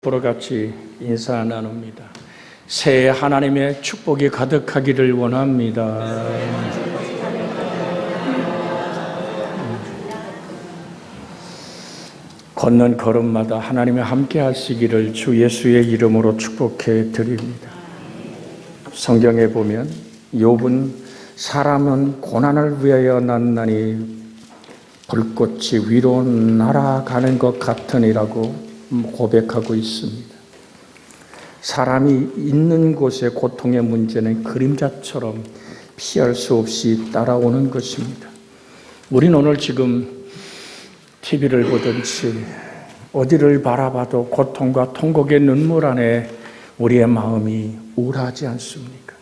서로 같이 인사 나눕니다. 새해 하나님의 축복이 가득하기를 원합니다. 걷는 걸음마다 하나님이 함께 하시기를 주 예수의 이름으로 축복해 드립니다. 성경에 보면 욥은 사람은 고난을 위하여 났나니 불꽃이 위로 날아가는 것 같으니라고 고백하고 있습니다. 사람이 있는 곳에 고통의 문제는 그림자처럼 피할 수 없이 따라오는 것입니다. 우리는 오늘 지금 TV를 보든지 어디를 바라봐도 고통과 통곡의 눈물 안에 우리의 마음이 우울하지 않습니까?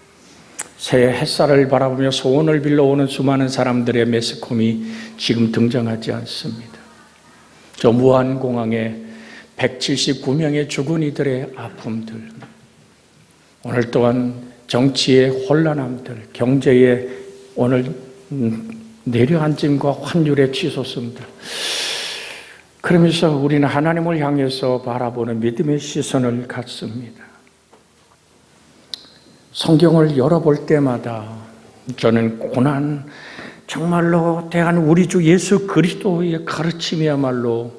새해 햇살을 바라보며 소원을 빌러오는 수많은 사람들의 매스컴이 지금 등장하지 않습니다. 저 무한공항에 179명의 죽은 이들의 아픔들, 오늘 또한 정치의 혼란함들, 경제의 오늘 내려앉음과 환율의 치솟음들, 그러면서 우리는 하나님을 향해서 바라보는 믿음의 시선을 갖습니다. 성경을 열어볼 때마다 저는 고난, 정말로 대한 우리 주 예수 그리스도의 가르침이야말로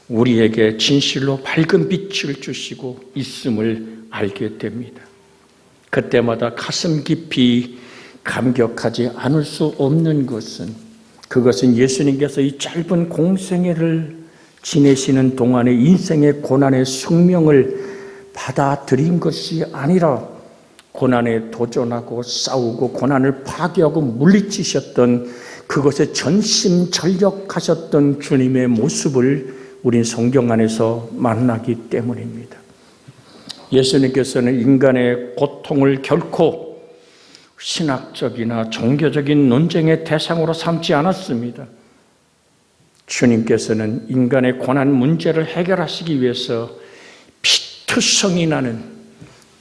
우리에게 진실로 밝은 빛을 주시고 있음을 알게 됩니다. 그때마다 가슴 깊이 감격하지 않을 수 없는 것은, 그것은 예수님께서 이 짧은 공생애를 지내시는 동안의 인생의 고난의 숙명을 받아들인 것이 아니라 고난에 도전하고 싸우고 고난을 파괴하고 물리치셨던, 그것에 전심전력하셨던 주님의 모습을 우린 성경 안에서 만나기 때문입니다. 예수님께서는 인간의 고통을 결코 신학적이나 종교적인 논쟁의 대상으로 삼지 않았습니다. 주님께서는 인간의 고난 문제를 해결하시기 위해서 피투성이 나는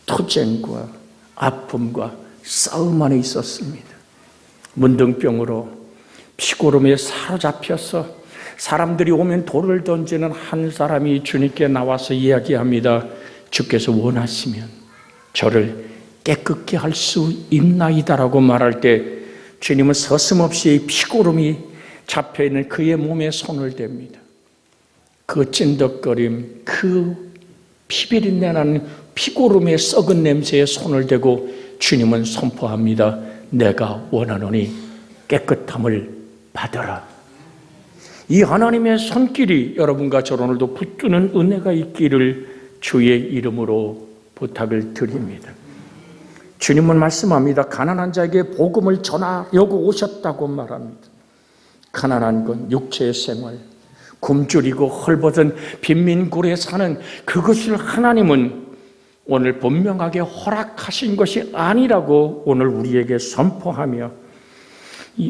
투쟁과 아픔과 싸움 안에 있었습니다. 문둥병으로 피고름에 사로잡혀서 사람들이 오면 돌을 던지는 한 사람이 주님께 나와서 이야기합니다. 주께서 원하시면 저를 깨끗게 할 수 있나이다라고 말할 때 주님은 서슴없이 피고름이 잡혀있는 그의 몸에 손을 댑니다. 그 찐덕거림, 그 피비린내 나는 피고름의 썩은 냄새에 손을 대고 주님은 선포합니다. 내가 원하노니 깨끗함을 받아라. 이 하나님의 손길이 여러분과 저를 오늘도 붙드는 은혜가 있기를 주의 이름으로 부탁을 드립니다. 주님은 말씀합니다. 가난한 자에게 복음을 전하려고 오셨다고 말합니다. 가난한 건 육체의 생활, 굶주리고 헐벗은 빈민굴에 사는 그것을 하나님은 오늘 분명하게 허락하신 것이 아니라고 오늘 우리에게 선포하며,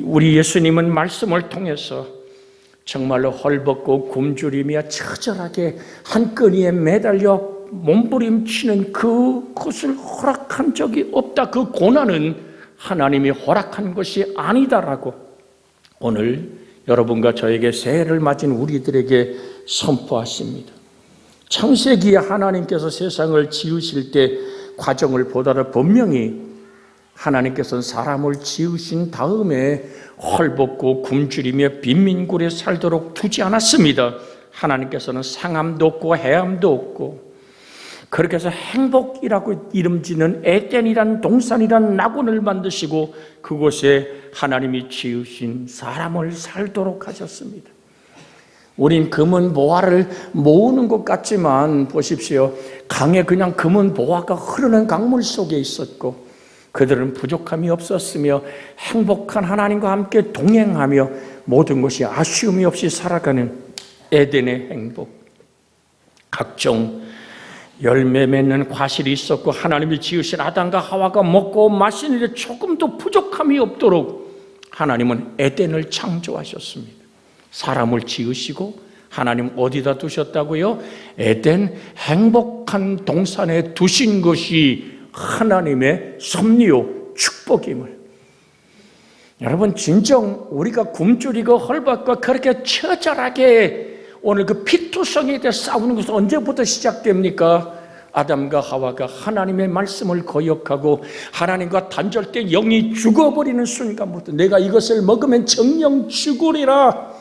우리 예수님은 말씀을 통해서 정말로 헐벗고 굶주리며 처절하게 한 끈이에 매달려 몸부림치는 그것을 허락한 적이 없다. 그 고난은 하나님이 허락한 것이 아니다라고 오늘 여러분과 저에게 새해를 맞은 우리들에게 선포하십니다. 창세기에 하나님께서 세상을 지으실 때 과정을 보더라도 분명히 하나님께서는 사람을 지으신 다음에 헐벗고 굶주리며 빈민굴에 살도록 두지 않았습니다. 하나님께서는 상함도 없고 해함도 없고, 그렇게 해서 행복이라고 이름짓는 에덴이란 동산이란 낙원을 만드시고 그곳에 하나님이 지으신 사람을 살도록 하셨습니다. 우린 금은 보화를 모으는 것 같지만 보십시오. 강에 그냥 금은 보화가 흐르는 강물 속에 있었고 그들은 부족함이 없었으며 행복한 하나님과 함께 동행하며 모든 것이 아쉬움이 없이 살아가는 에덴의 행복. 각종 열매 맺는 과실이 있었고 하나님이 지으신 아담과 하와가 먹고 마시는데 조금도 부족함이 없도록 하나님은 에덴을 창조하셨습니다. 사람을 지으시고 하나님 어디다 두셨다고요? 에덴 행복한 동산에 두신 것이 하나님의 섭리요 축복임을. 여러분, 진정 우리가 굶주리고 헐벗고 그렇게 처절하게 오늘 그 피투성이에 대해 싸우는 것은 언제부터 시작됩니까? 아담과 하와가 하나님의 말씀을 거역하고 하나님과 단절 때 영이 죽어버리는 순간부터 내가 이것을 먹으면 정령 죽으리라,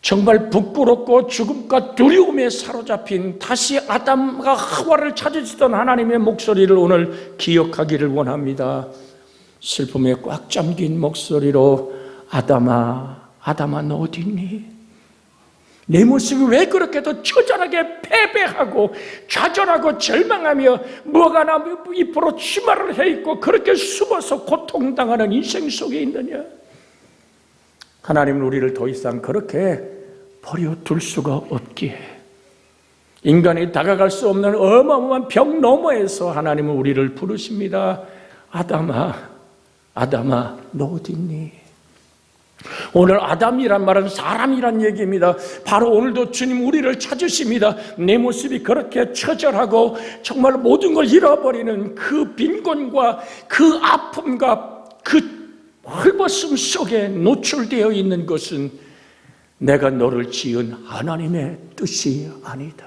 정말 부끄럽고 죽음과 두려움에 사로잡힌 다시 아담과 하와를 찾으시던 하나님의 목소리를 오늘 기억하기를 원합니다. 슬픔에 꽉 잠긴 목소리로 아담아, 아담아, 너 어디 있니? 내 모습이 왜 그렇게도 처절하게 패배하고 좌절하고 절망하며 뭐가 나 입으로 치마를 해입고 그렇게 숨어서 고통당하는 인생 속에 있느냐? 하나님은 우리를 더 이상 그렇게 버려둘 수가 없기에 인간이 다가갈 수 없는 어마어마한 벽 너머에서 하나님은 우리를 부르십니다. 아담아, 아담아, 너 어디 있니? 오늘 아담이란 말은 사람이란 얘기입니다. 바로 오늘도 주님 우리를 찾으십니다. 내 모습이 그렇게 처절하고 정말 모든 걸 잃어버리는 그 빈곤과 그 아픔과 그 헐벗음 속에 노출되어 있는 것은 내가 너를 지은 하나님의 뜻이 아니다.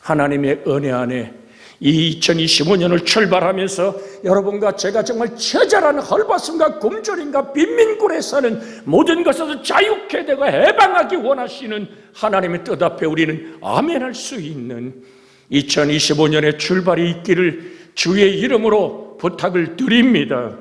하나님의 은혜 안에 이 2025년을 출발하면서 여러분과 제가 정말 처절한 헐벗음과 굶주림과 빈민굴에 사는 모든 것에서 자유케 되고 해방하기 원하시는 하나님의 뜻 앞에 우리는 아멘할 수 있는 2025년의 출발이 있기를 주의 이름으로 부탁을 드립니다.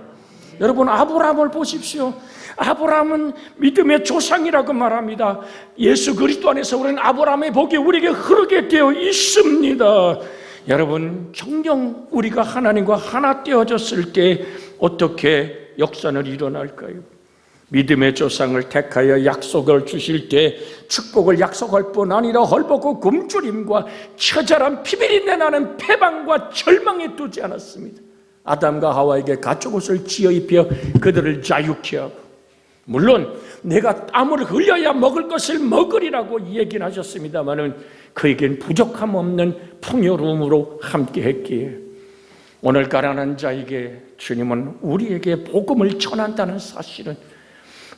여러분, 아브라함을 보십시오. 아브라함은 믿음의 조상이라고 말합니다. 예수 그리스도 안에서 우리는 아브라함의 복이 우리에게 흐르게 되어 있습니다. 여러분, 정녕 우리가 하나님과 하나 되어졌을 때 어떻게 역사는 일어날까요? 믿음의 조상을 택하여 약속을 주실 때 축복을 약속할 뿐 아니라 헐벗고 굶주림과 처절한 피비린내 나는 패방과 절망에 두지 않았습니다. 아담과 하와에게 가죽옷을 지어 입혀 그들을 자유케 하고, 물론 내가 땀을 흘려야 먹을 것을 먹으리라고 얘기는 하셨습니다마는 그에겐 부족함 없는 풍요로움으로 함께 했기에 오늘 가난한 자에게 주님은 우리에게 복음을 전한다는 사실은,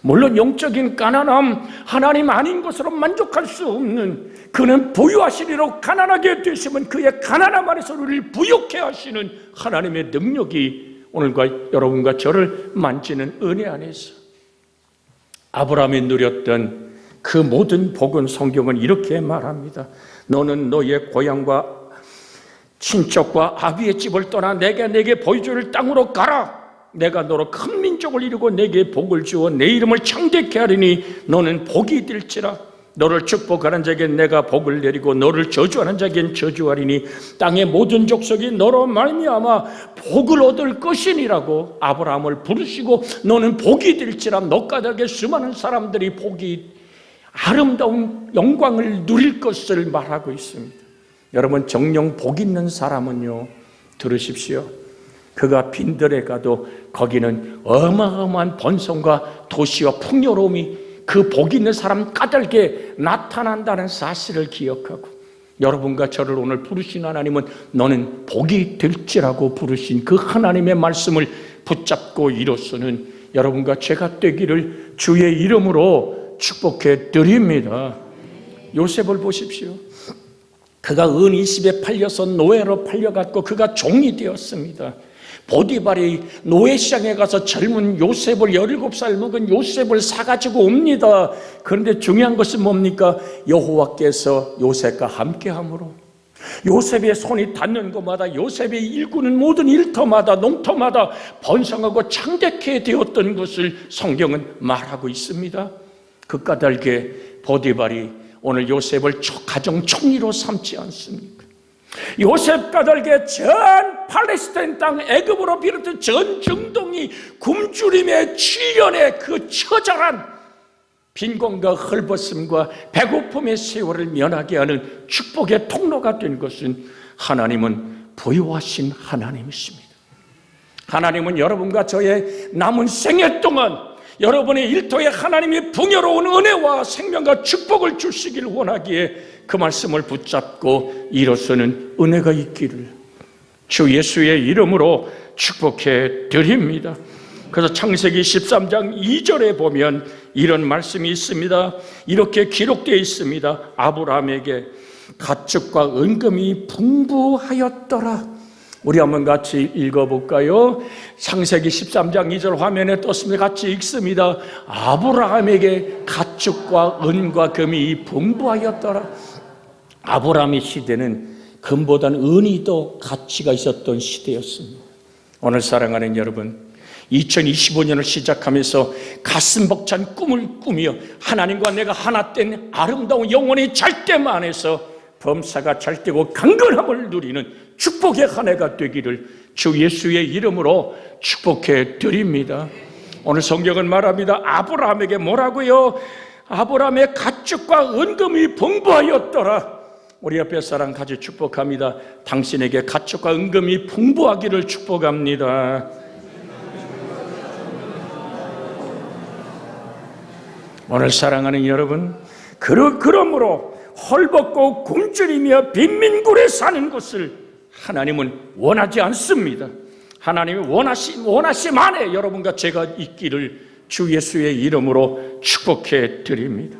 물론 영적인 가난함, 하나님 아닌 것으로 만족할 수 없는, 그는 부유하시리로 가난하게 되시면 그의 가난함 안에서 우리를 부유케 하시는 하나님의 능력이 오늘과 여러분과 저를 만지는 은혜 안에서 아브라함이 누렸던 그 모든 복은 성경은 이렇게 말합니다. 너는 너의 고향과 친척과 아비의 집을 떠나 내게 보여줄 땅으로 가라. 내가 너로 큰 민족을 이루고 내게 복을 주어 내 이름을 창대케 하리니 너는 복이 될지라. 너를 축복하는 자에겐 내가 복을 내리고 너를 저주하는 자에겐 저주하리니 땅의 모든 족속이 너로 말미암아 복을 얻을 것이니라고 아브라함을 부르시고 너는 복이 될지라. 너 까닭에 수많은 사람들이 복이 아름다운 영광을 누릴 것을 말하고 있습니다. 여러분, 정령 복 있는 사람은요, 들으십시오. 그가 빈들에 가도 거기는 어마어마한 번성과 도시와 풍요로움이 그 복 있는 사람 까닭에 나타난다는 사실을 기억하고, 여러분과 저를 오늘 부르신 하나님은 너는 복이 될지라고 부르신 그 하나님의 말씀을 붙잡고 이로서는 여러분과 제가 되기를 주의 이름으로 축복해 드립니다. 요셉을 보십시오. 그가 은 20에 팔려서 노예로 팔려갔고 그가 종이 되었습니다. 보디발이 노예시장에 가서 젊은 요셉을 17살 먹은 요셉을 사가지고 옵니다. 그런데 중요한 것은 뭡니까? 여호와께서 요셉과 함께함으로 요셉의 손이 닿는 곳마다 요셉의 일구는 모든 일터마다 농터마다 번성하고 창대케 되었던 것을 성경은 말하고 있습니다. 그 까닭에 보디발이 오늘 요셉을 가정 총리로 삼지 않습니까? 요셉 까닭에 전 팔레스타인 땅 애굽으로 비롯해 전 중동이 굶주림의 7년의 그 처절한 빈곤과 헐벗음과 배고픔의 세월을 면하게 하는 축복의 통로가 된 것은 하나님은 부유하신 하나님이십니다. 하나님은 여러분과 저의 남은 생애 동안 여러분의 일터에 하나님의 풍요로운 은혜와 생명과 축복을 주시길 원하기에 그 말씀을 붙잡고 일어서는 은혜가 있기를 주 예수의 이름으로 축복해 드립니다. 그래서 창세기 13장 2절에 보면 이런 말씀이 있습니다. 이렇게 기록되어 있습니다. 아브라함에게 가축과 은금이 풍부하였더라. 우리 한번 같이 읽어볼까요? 창세기 13장 2절 화면에 떴습니다. 같이 읽습니다. 아브라함에게 가축과 은과 금이 풍부하였더라. 아브라함의 시대는 금보다는 은이 더 가치가 있었던 시대였습니다. 오늘 사랑하는 여러분, 2025년을 시작하면서 가슴 벅찬 꿈을 꾸며 하나님과 내가 하나 된 아름다운 영혼의 잘됨 안에서 범사가 잘되고 강건함을 누리는 축복의 한 해가 되기를 주 예수의 이름으로 축복해 드립니다. 오늘 성경은 말합니다. 아브라함에게 뭐라고요? 아브라함의 가축과 은금이 풍부하였더라. 우리 옆에 사람 같이 축복합니다. 당신에게 가축과 은금이 풍부하기를 축복합니다. 오늘 사랑하는 여러분, 그러므로 헐벗고 굶주리며 빈민굴에 사는 것을 하나님은 원하지 않습니다. 하나님이 원하심 안에 여러분과 제가 있기를 주 예수의 이름으로 축복해 드립니다.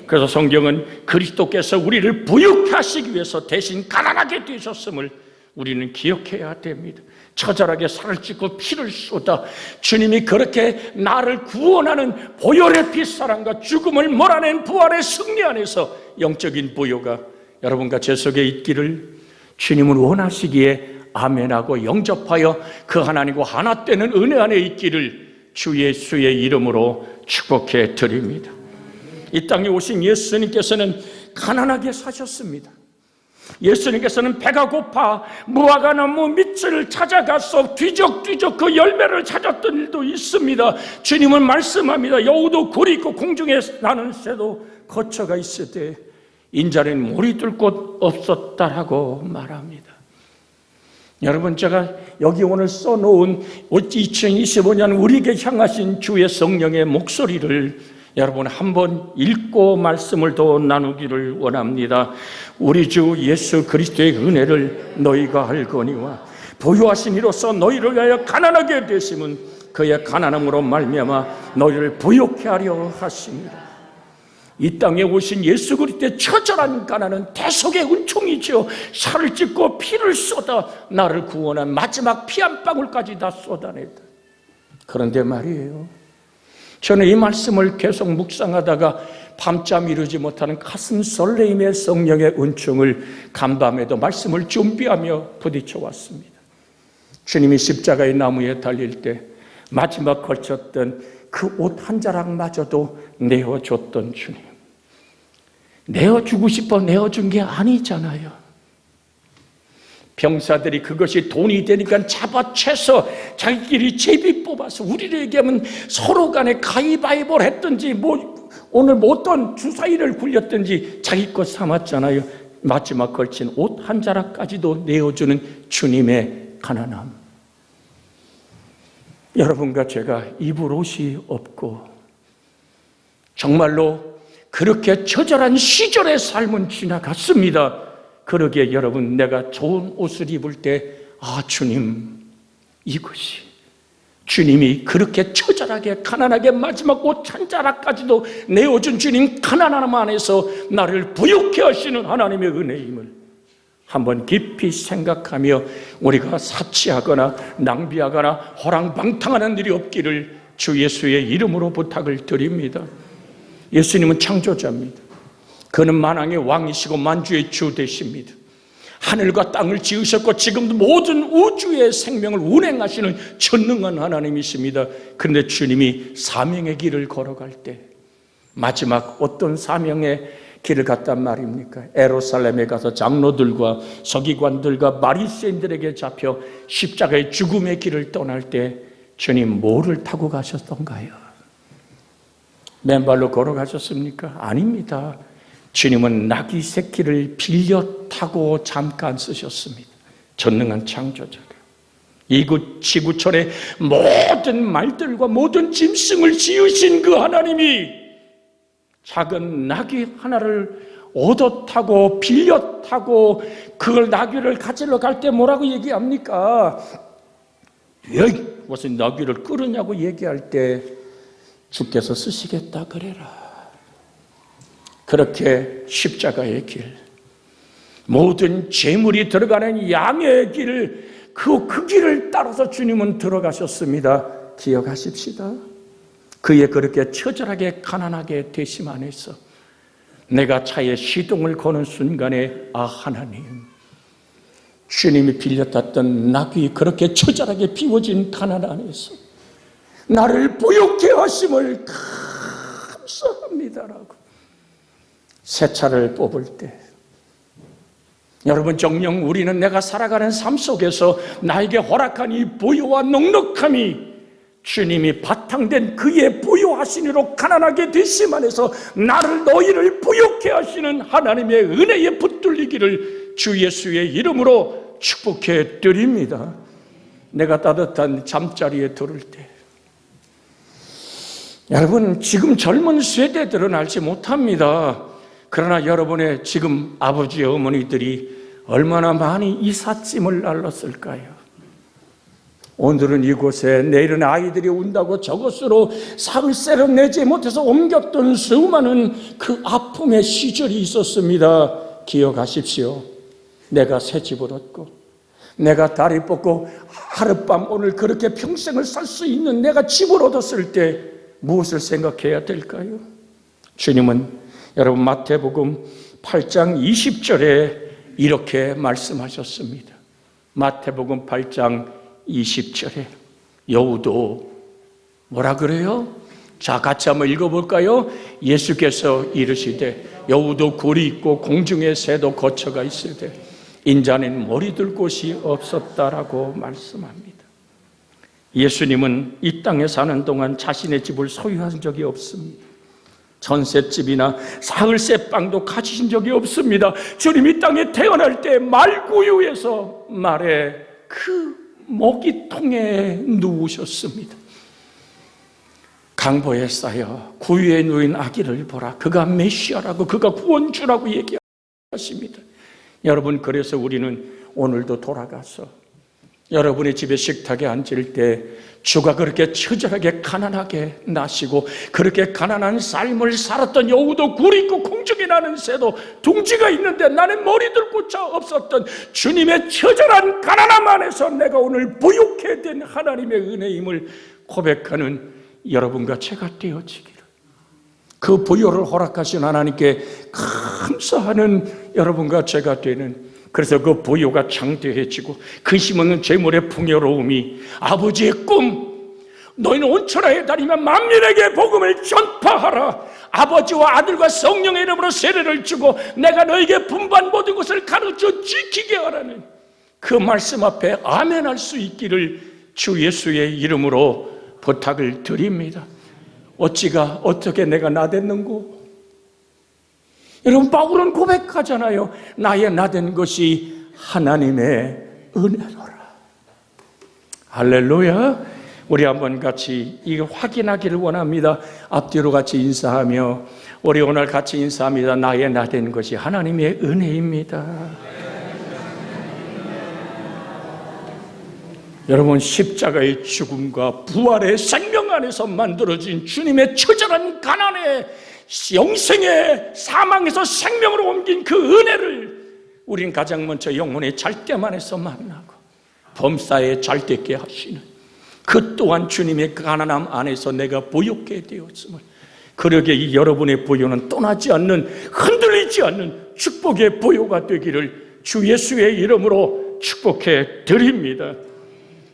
그래서 성경은 그리스도께서 우리를 부유케 하시기 위해서 대신 가난하게 되셨음을 우리는 기억해야 됩니다. 처절하게 살을 찢고 피를 쏟아 주님이 그렇게 나를 구원하는 보혈의 빛사랑과 죽음을 몰아낸 부활의 승리 안에서 영적인 부요가 여러분과 제 속에 있기를 주님은 원하시기에 아멘하고 영접하여 그 하나님과 하나 되는 은혜 안에 있기를 주 예수의 이름으로 축복해 드립니다. 이 땅에 오신 예수님께서는 가난하게 사셨습니다. 예수님께서는 배가 고파 무화과나무 밑을 찾아가서 뒤적뒤적 그 열매를 찾았던 일도 있습니다. 주님은 말씀합니다. 여우도 굴이 있고 공중에 나는 새도 거처가 있을 때 인자는 물이 들 곳 없었다라고 말합니다. 여러분, 제가 여기 오늘 써놓은 2025년 우리에게 향하신 주의 성령의 목소리를 여러분 한번 읽고 말씀을 더 나누기를 원합니다. 우리 주 예수 그리스도의 은혜를 너희가 알거니와 부유하신 이로써 너희를 위하여 가난하게 되심은 그의 가난함으로 말미암아 너희를 부유케 하려 하십니다. 이 땅에 오신 예수 그리스도의 처절한 가난은 대속의 은총이죠. 살을 찢고 피를 쏟아 나를 구원한 마지막 피 한 방울까지 다 쏟아냈다. 그런데 말이에요, 저는 이 말씀을 계속 묵상하다가 밤잠 이루지 못하는 가슴 설레임의 성령의 은총을 간밤에도 말씀을 준비하며 부딪혀 왔습니다. 주님이 십자가의 나무에 달릴 때 마지막 걸쳤던 그 옷 한 자락마저도 내어줬던 주님, 내어주고 싶어 내어준 게 아니잖아요. 병사들이 그것이 돈이 되니까 잡아채서 자기끼리 제비 뽑아서 우리를 얘기하면 서로 간에 가위바위보를 했든지 오늘 어떤 주사위를 굴렸든지 자기 것 삼았잖아요. 마지막 걸친 옷 한 자락까지도 내어주는 주님의 가난함. 여러분과 제가 입을 옷이 없고 정말로 그렇게 처절한 시절의 삶은 지나갔습니다. 그러기에 여러분, 내가 좋은 옷을 입을 때 주님, 이것이 주님이 그렇게 처절하게 가난하게 마지막 옷 한 자락까지도 내어준 주님 가난함 안에서 나를 부유케 하시는 하나님의 은혜임을 한번 깊이 생각하며 우리가 사치하거나 낭비하거나 호랑방탕하는 일이 없기를 주 예수의 이름으로 부탁을 드립니다. 예수님은 창조자입니다. 그는 만왕의 왕이시고 만주의 주 되십니다. 하늘과 땅을 지으셨고 지금도 모든 우주의 생명을 운행하시는 전능한 하나님이십니다. 그런데 주님이 사명의 길을 걸어갈 때 마지막 어떤 사명의 길을 갔단 말입니까? 예루살렘에 가서 장로들과 서기관들과 바리새인들에게 잡혀 십자가의 죽음의 길을 떠날 때 주님 뭐를 타고 가셨던가요? 맨발로 걸어가셨습니까? 아닙니다. 주님은 나귀 새끼를 빌려 타고 잠깐 쓰셨습니다. 전능한 창조자가 이곳 지구촌의 모든 말들과 모든 짐승을 지으신 그 하나님이 작은 나귀 하나를 얻어 타고 빌려 타고 그걸 나귀를 가지러 갈 때 뭐라고 얘기합니까? 왜 무슨 나귀를 끌으냐고 얘기할 때 주께서 쓰시겠다 그래라. 그렇게 십자가의 길, 모든 재물이 들어가는 양의 길, 그 길을 따라서 주님은 들어가셨습니다. 기억하십시다. 그의 그렇게 처절하게 가난하게 되심 안에서 내가 차에 시동을 거는 순간에 하나님, 주님이 빌려탔던 낙이 그렇게 처절하게 비워진 가난 안에서 나를 부욕해 하심을 감사합니다라고 새 차를 뽑을 때, 여러분, 정녕 우리는 내가 살아가는 삶 속에서 나에게 허락한 이 부요와 넉넉함이 주님이 바탕된 그의 부요하시니로 가난하게 되심 안에서 나를 너희를 부욕해 하시는 하나님의 은혜에 붙들리기를 주 예수의 이름으로 축복해 드립니다. 내가 따뜻한 잠자리에 들을 때, 여러분, 지금 젊은 세대들은 알지 못합니다. 그러나 여러분의 지금 아버지 어머니들이 얼마나 많이 이삿짐을 날랐을까요? 오늘은 이곳에, 내일은 아이들이 운다고 저곳으로 사흘세를 내지 못해서 옮겼던 수많은 그 아픔의 시절이 있었습니다. 기억하십시오. 내가 새 집을 얻고 내가 다리 뻗고 하룻밤 오늘 그렇게 평생을 살 수 있는 내가 집을 얻었을 때 무엇을 생각해야 될까요? 주님은 여러분 마태복음 8장 20절에 이렇게 말씀하셨습니다. 마태복음 8장 20절에 여우도 뭐라 그래요? 자, 같이 한번 읽어볼까요? 예수께서 이르시되 여우도 굴이 있고 공중의 새도 거처가 있으되 인자는 머리 둘 곳이 없었다라고 말씀합니다. 예수님은 이 땅에 사는 동안 자신의 집을 소유한 적이 없습니다. 전셋집이나 사흘세 빵도 가지신 적이 없습니다. 주님 이 땅에 태어날 때 말구유에서 말에 그 먹이통에 누우셨습니다. 강보에 쌓여 구유에 누인 아기를 보라. 그가 메시아라고, 그가 구원주라고 얘기하십니다. 여러분, 그래서 우리는 오늘도 돌아가서 여러분의 집에 식탁에 앉을 때 주가 그렇게 처절하게 가난하게 나시고 그렇게 가난한 삶을 살았던 여우도 굴이 있고 공중에 나는 새도 둥지가 있는데 나는 머리 들 곳이 없었던 주님의 처절한 가난함 안에서 내가 오늘 부욕해 된 하나님의 은혜임을 고백하는 여러분과 제가 되어지기를, 그 부요를 허락하신 하나님께 감사하는 여러분과 제가 되는, 그래서 그 부요가 장대해지고 근심 없는 재물의 풍요로움이 아버지의 꿈, 너희는 온 천하에 다니며 만민에게 복음을 전파하라, 아버지와 아들과 성령의 이름으로 세례를 주고 내가 너에게 분반 모든 것을 가르쳐 지키게 하라는 그 말씀 앞에 아멘할 수 있기를 주 예수의 이름으로 부탁을 드립니다. 어찌가 어떻게 내가 나댔는고? 여러분, 바울은 고백하잖아요. 나의 나된 것이 하나님의 은혜로라. 할렐루야. 우리 한번 같이 이거 확인하기를 원합니다. 앞뒤로 같이 인사하며 우리 오늘 같이 인사합니다. 나의 나된 것이 하나님의 은혜입니다. 여러분, 십자가의 죽음과 부활의 생명 안에서 만들어진 주님의 처절한 가난의 영생의 사망에서 생명으로 옮긴 그 은혜를 우린 가장 먼저 영혼의 잘때만에서 만나고 범사에 잘되게 하시는 그 또한 주님의 가난함 안에서 내가 부욕해 되었음을, 그러게 이 여러분의 부요는 떠나지 않는, 흔들리지 않는 축복의 부요가 되기를 주 예수의 이름으로 축복해 드립니다.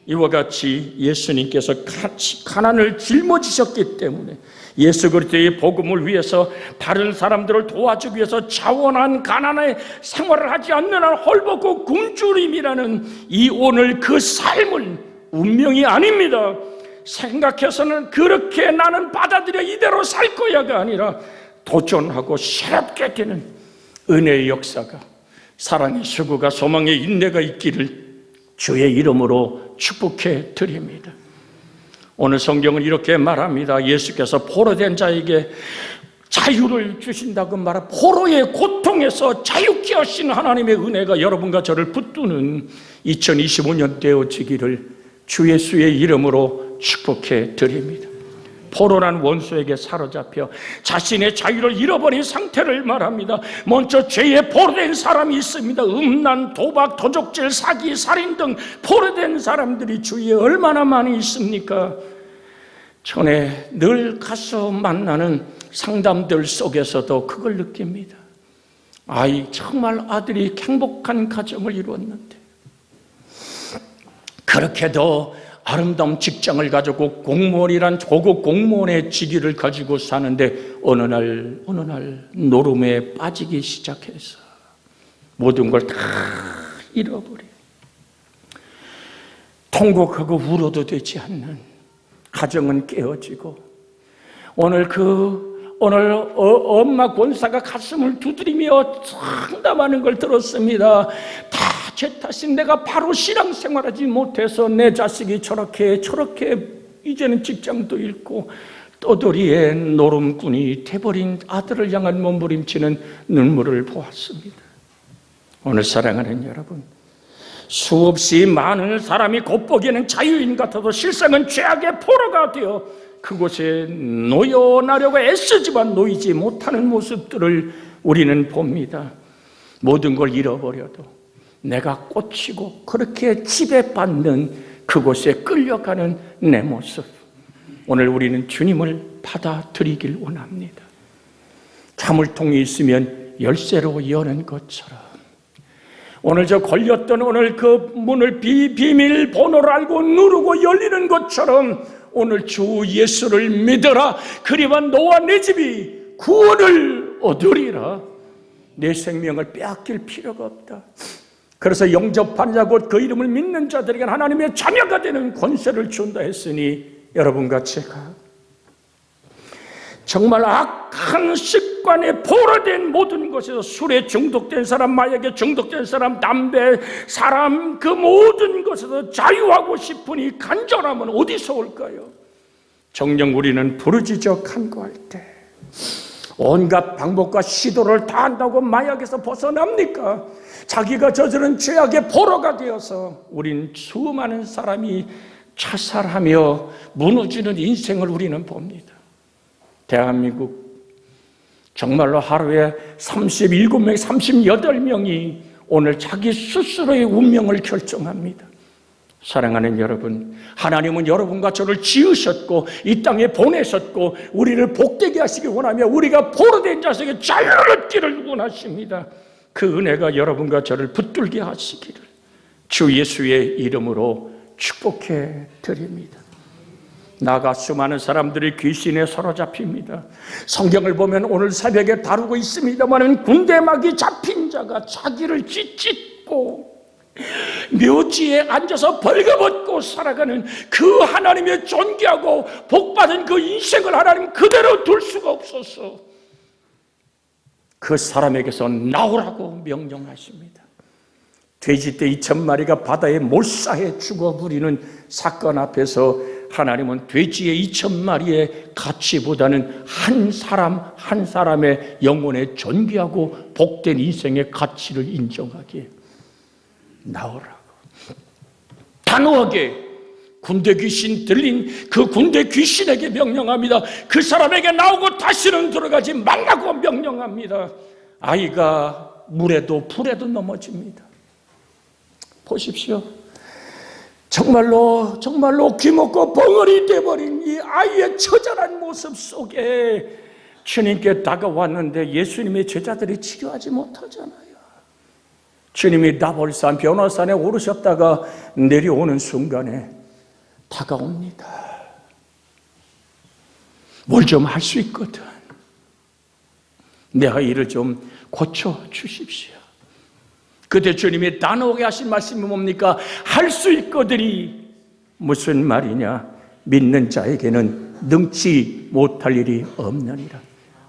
이와 같이 예수님께서 가난을 짊어지셨기 때문에 예수 그리스도의 복음을 위해서 다른 사람들을 도와주기 위해서 자원한 가난의 생활을 하지 않는 한 헐벗고 굶주림이라는 이 오늘 그 삶은 운명이 아닙니다. 생각해서는 그렇게 나는 받아들여 이대로 살 거야가 아니라 도전하고 새롭게 되는 은혜의 역사가, 사랑의 수고가, 소망의 인내가 있기를 주의 이름으로 축복해 드립니다. 오늘 성경은 이렇게 말합니다. 예수께서 포로된 자에게 자유를 주신다고 말한, 포로의 고통에서 자유케 하신 하나님의 은혜가 여러분과 저를 붙드는 2025년 되어지기를 주 예수의 이름으로 축복해 드립니다. 포로란 원수에게 사로잡혀 자신의 자유를 잃어버린 상태를 말합니다. 먼저 죄에 포로된 사람이 있습니다. 음란, 도박, 도적질, 사기, 살인 등 포로된 사람들이 주위에 얼마나 많이 있습니까? 전에 늘 가서 만나는 상담들 속에서도 그걸 느낍니다. 정말 아들이 행복한 가정을 이루었는데, 그렇게도 아름다운 직장을 가지고 공무원이란 고급 공무원의 직위를 가지고 사는데 어느 날 노름에 빠지기 시작해서 모든 걸 다 잃어버려. 통곡하고 울어도 되지 않는 가정은 깨어지고, 오늘 엄마 권사가 가슴을 두드리며 상담하는 걸 들었습니다. 다 제 탓인, 내가 바로 신앙생활하지 못해서 내 자식이 저렇게 이제는 직장도 잃고 떠돌이의 노름꾼이 돼버린 아들을 향한 몸부림치는 눈물을 보았습니다. 오늘 사랑하는 여러분, 수없이 많은 사람이 겉보기에는 자유인 같아도 실상은 죄악의 포로가 되어 그곳에 놓여나려고 애쓰지만 놓이지 못하는 모습들을 우리는 봅니다. 모든 걸 잃어버려도 내가 꽂히고 그렇게 지배받는 그곳에 끌려가는 내 모습, 오늘 우리는 주님을 받아들이길 원합니다. 자물통이 있으면 열쇠로 여는 것처럼, 오늘 걸렸던 그 문을 비밀번호를 알고 누르고 열리는 것처럼 오늘 주 예수를 믿어라. 그리면 너와 내 집이 구원을 얻으리라. 내 생명을 빼앗길 필요가 없다. 그래서 영접하는 자 곧 그 이름을 믿는 자들에게 하나님의 자녀가 되는 권세를 준다 했으니, 여러분과 제가 정말 악한 습관에 포로된 모든 것에서, 술에 중독된 사람, 마약에 중독된 사람, 담배, 사람, 그 모든 것에서 자유하고 싶으니 간절함은 어디서 올까요? 정녕 우리는 부르짖어 간구할 때 온갖 방법과 시도를 다 한다고 마약에서 벗어납니까? 자기가 저지른 죄악의 포로가 되어서 우린 수많은 사람이 자살하며 무너지는 인생을 우리는 봅니다. 대한민국 정말로 하루에 37명, 38명이 오늘 자기 스스로의 운명을 결정합니다. 사랑하는 여러분, 하나님은 여러분과 저를 지으셨고 이 땅에 보내셨고 우리를 복되게 하시기 원하며 우리가 포로된 자식의 자유를 얻기를 원하십니다. 그 은혜가 여러분과 저를 붙들게 하시기를 주 예수의 이름으로 축복해 드립니다. 나아가 수많은 사람들이 귀신에 사로잡힙니다. 성경을 보면 오늘 새벽에 다루고 있습니다만 군대막이 잡힌 자가 자기를 찢고 묘지에 앉아서 벌거벗고 살아가는 그 하나님의 존귀하고 복받은 그 인생을 하나님 그대로 둘 수가 없어서 그 사람에게서 나오라고 명령하십니다. 돼지떼 2000마리가 바다에 몰사해 죽어버리는 사건 앞에서 하나님은 돼지의 2000마리의 가치보다는 한 사람의 영혼의 존귀하고 복된 인생의 가치를 인정하기에 나오라고 단호하게 군대 귀신 들린 그 군대 귀신에게 명령합니다. 그 사람에게 나오고 다시는 들어가지 말라고 명령합니다. 아이가 물에도 불에도 넘어집니다. 보십시오. 정말로 귀먹고 벙어리 돼버린 이 아이의 처절한 모습 속에 주님께 다가왔는데 예수님의 제자들이 치료하지 못하잖아요. 주님이 나볼산 변화산에 오르셨다가 내려오는 순간에 다가옵니다. 뭘 좀 할 수 있거든. 내 아이를 좀 고쳐주십시오. 그때 주님이 단호하게 하신 말씀이 뭡니까? 할 수 있거든이 무슨 말이냐? 믿는 자에게는 능치 못할 일이 없느니라.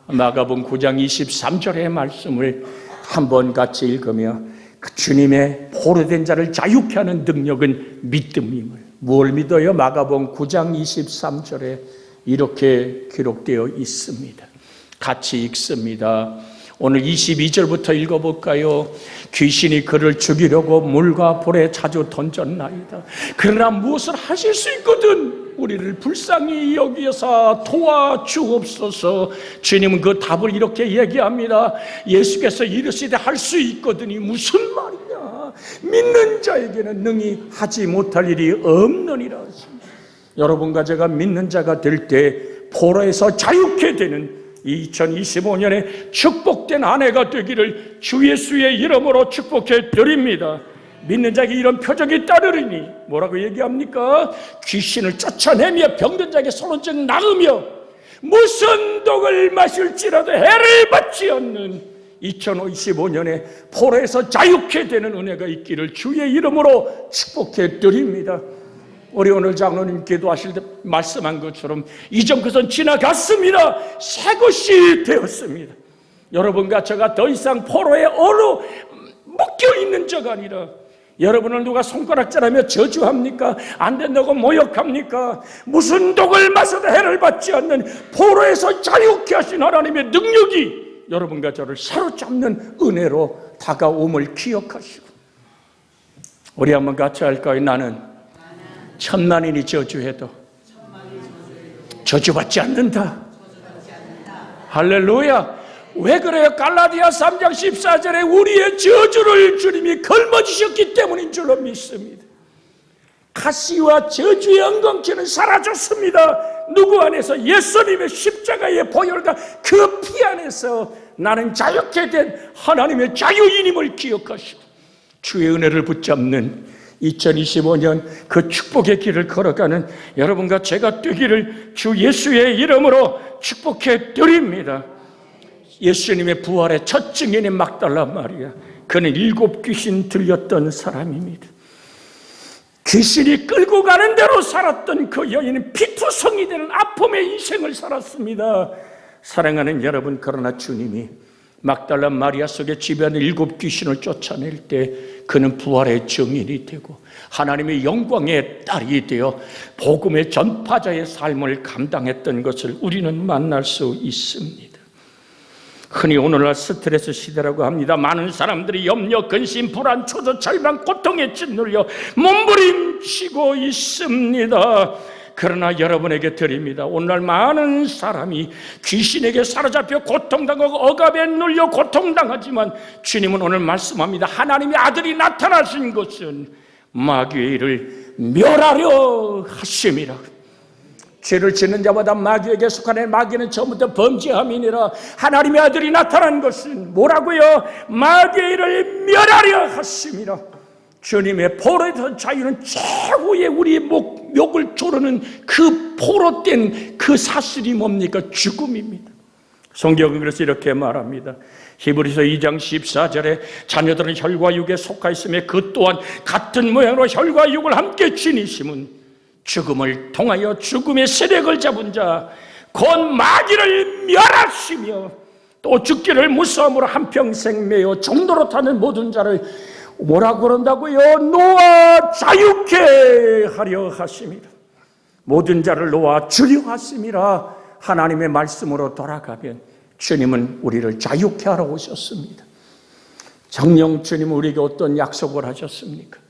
마가복음 9장 23절의 말씀을 한번 같이 읽으며 그 주님의 포로된 자를 자유케 하는 능력은 믿음임을. 뭘 믿어요? 마가복음 9장 23절에 이렇게 기록되어 있습니다. 같이 읽습니다. 오늘 22절부터 읽어볼까요? 귀신이 그를 죽이려고 물과 불에 자주 던졌나이다. 그러나 무엇을 하실 수 있거든? 우리를 불쌍히 여기서 도와주옵소서. 주님은 그 답을 이렇게 얘기합니다. 예수께서 이르시되 할 수 있거든이 무슨 말이냐? 믿는 자에게는 능히 하지 못할 일이 없느니라 하십니다. 여러분과 제가 믿는 자가 될 때 포로에서 자유케 되는 2025년에 축복된 한 해가 되기를 주 예수의 이름으로 축복해 드립니다. 믿는 자에게 이런 표적이 따르리니 뭐라고 얘기합니까? 귀신을 쫓아내며 병든 자에게 손원증 나으며 무슨 독을 마실지라도 해를 받지 않는 2025년에 포로에서 자유케 되는 은혜가 있기를 주의 이름으로 축복해 드립니다. 우리 오늘 장로님 기도하실 때 말씀한 것처럼 이전 것은 지나갔습니다. 새 것이 되었습니다. 여러분과 제가 더 이상 포로에 묶여있는 자가 아니라, 여러분을 누가 손가락질하며 저주합니까? 안 된다고 모욕합니까? 무슨 독을 마셔도 해를 받지 않는 포로에서 자유케 하신 하나님의 능력이 여러분과 저를 사로잡는 은혜로 다가옴을 기억하시고, 우리 한번 같이 할까요? 나는 천만인이 저주해도 저주받지 않는다. 할렐루야. 왜 그래요? 갈라디아 3장 14절에 우리의 저주를 주님이 걸머지셨기 때문인 줄로 믿습니다. 가시와 저주의 엉겅퀴는 사라졌습니다. 누구 안에서? 예수님의 십자가의 보혈과 그 피 안에서 나는 자유케 된 하나님의 자유인임을 기억하시고 주의 은혜를 붙잡는 2025년 그 축복의 길을 걸어가는 여러분과 제가 되기를 주 예수의 이름으로 축복해 드립니다. 예수님의 부활의 첫 증인인 막달라 마리아, 그는 7 귀신 들렸던 사람입니다. 귀신이 끌고 가는 대로 살았던 그 여인은 피투성이 되는 아픔의 인생을 살았습니다. 사랑하는 여러분, 그러나 주님이 막달라 마리아 속에 지배하는 7 귀신을 쫓아낼 때 그는 부활의 증인이 되고 하나님의 영광의 딸이 되어 복음의 전파자의 삶을 감당했던 것을 우리는 만날 수 있습니다. 흔히 오늘날 스트레스 시대라고 합니다. 많은 사람들이 염려, 근심, 불안, 초조, 절망, 고통에 짓눌려 몸부림치고 있습니다. 그러나 여러분에게 드립니다. 오늘날 많은 사람이 귀신에게 사로잡혀 고통당하고 억압에 눌려 고통당하지만 주님은 오늘 말씀합니다. 하나님의 아들이 나타나신 것은 마귀의 일을 멸하려 하심이라. 죄를 짓는 자마다 마귀에게 속하네. 마귀는 처음부터 범죄함이니라. 하나님의 아들이 나타난 것은 뭐라고요? 마귀의 일을 멸하려 하심이라. 주님의 포로에서 자유는 최후의 우리의 목을 조르는 그 포로된 그 사슬이 뭡니까? 죽음입니다. 성경은 그래서 이렇게 말합니다. 히브리서 2장 14절에 자녀들은 혈과 육에 속하 있으며 그 또한 같은 모양으로 혈과 육을 함께 지니심은 죽음을 통하여 죽음의 세력을 잡은 자 곧 마귀를 멸하시며 또 죽기를 무서움으로 한평생 매여 종로로 타는 모든 자를 뭐라고 그런다고요? 놓아 자유케 하려 하심이라. 모든 자를 놓아 주려 하심이라. 하나님의 말씀으로 돌아가면 주님은 우리를 자유케 하러 오셨습니다. 정녕 주님은 우리에게 어떤 약속을 하셨습니까?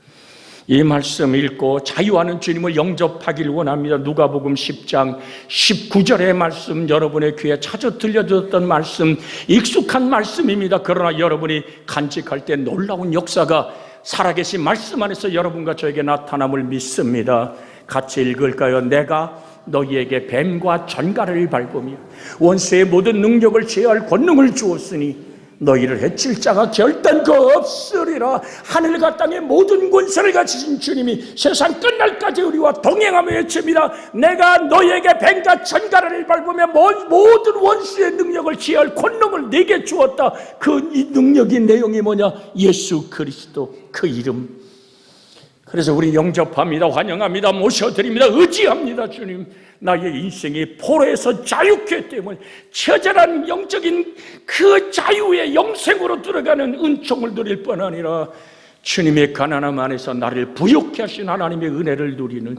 이 말씀 읽고 자유하는 주님을 영접하길 원합니다. 누가복음 10장 19절의 말씀, 여러분의 귀에 찾아 들려줬던 말씀, 익숙한 말씀입니다. 그러나 여러분이 간직할 때 놀라운 역사가 살아계신 말씀 안에서 여러분과 저에게 나타남을 믿습니다. 같이 읽을까요? 내가 너희에게 뱀과 전갈을 밟으며 원수의 모든 능력을 제어할 권능을 주었으니 너희를 해칠 자가 결단코 없으리라. 하늘과 땅의 모든 권세를 가지신 주님이 세상 끝날까지 우리와 동행하며 외칩니다. 내가 너희에게 뱀과 전갈을 밟으며 모든 원수의 능력을 제어할 권능을 내게 주었다. 그 이 능력의 내용이 뭐냐? 예수 그리스도 그 이름. 그래서 우리 영접합니다. 환영합니다. 모셔드립니다. 의지합니다. 주님, 나의 인생이 포로에서 자유케 때문에 처절한 영적인 그 자유의 영생으로 들어가는 은총을 누릴 뿐 아니라 주님의 가난함 안에서 나를 부욕케 하신 하나님의 은혜를 누리는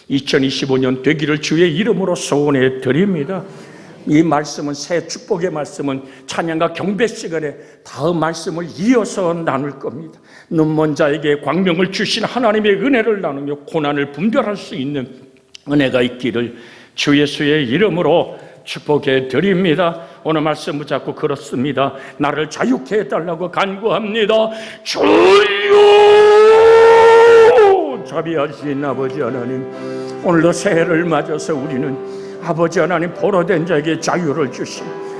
2025년 되기를 주의 이름으로 소원해 드립니다. 이 말씀은, 새 축복의 말씀은 찬양과 경배 시간에 다음 말씀을 이어서 나눌 겁니다. 눈먼 자에게 광명을 주신 하나님의 은혜를 나누며 고난을 분별할 수 있는 은혜가 있기를 주 예수의 이름으로 축복해 드립니다. 오늘 말씀 붙잡고 그렇습니다. 나를 자유케 해달라고 간구합니다. 주여! 자비하신 아버지 하나님, 오늘도 새해를 맞아서 우리는 아버지 하나님 포로된 자에게 자유를 주시고